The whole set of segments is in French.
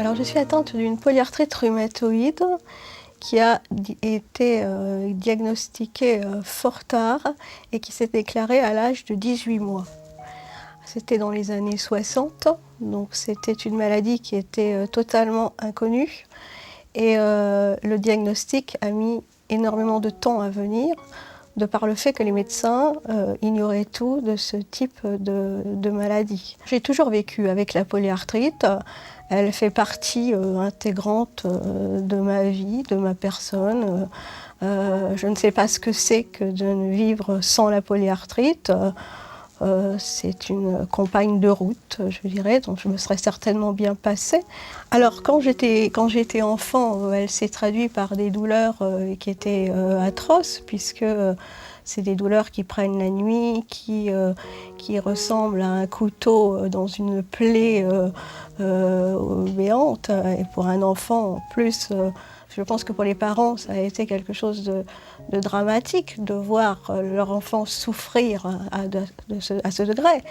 Alors, je suis atteinte d'une polyarthrite rhumatoïde qui a été diagnostiquée fort tard et qui s'est déclarée à l'âge de 18 mois. C'était dans les années 60, donc c'était une maladie qui était totalement inconnue et le diagnostic a mis énormément de temps à venir de par le fait que les médecins ignoraient tout de ce type de maladie. J'ai toujours vécu avec la polyarthrite. Elle fait partie intégrante de ma vie, de ma personne. Je ne sais pas ce que c'est que de vivre sans la polyarthrite. C'est une compagne de route, je dirais, dont je me serais certainement bien passée. Alors, quand j'étais enfant, elle s'est traduite par des douleurs qui étaient atroces, puisque c'est des douleurs qui prennent la nuit, qui ressemblent à un couteau dans une plaie béante. Et pour un enfant, en plus, je pense que pour les parents, ça a été quelque chose de dramatique de voir leur enfant souffrir à ce degré.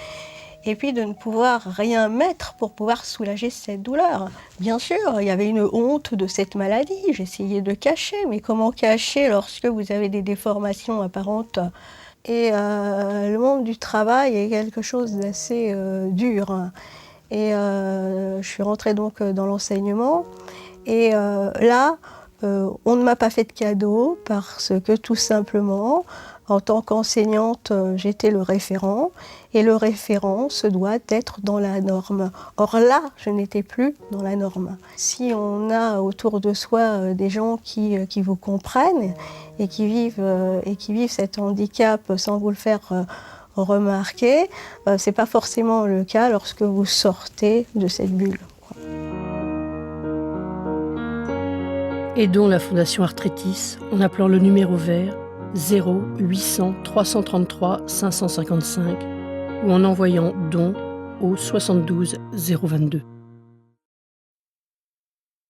Et puis de ne pouvoir rien mettre pour pouvoir soulager cette douleur. Bien sûr, il y avait une honte de cette maladie, j'essayais de cacher, mais comment cacher lorsque vous avez des déformations apparentes? Et le monde du travail est quelque chose d'assez dur. Et je suis rentrée donc dans l'enseignement. Et là, on ne m'a pas fait de cadeau parce que tout simplement, en tant qu'enseignante, j'étais le référent et le référent se doit d'être dans la norme. Or là, je n'étais plus dans la norme. Si on a autour de soi des gens qui vous comprennent et qui vivent cet handicap sans vous le faire remarquer, c'est pas forcément le cas lorsque vous sortez de cette bulle. Aidons la Fondation Arthritis en appelant le numéro vert 0800 333 555 ou en envoyant don au 72 022.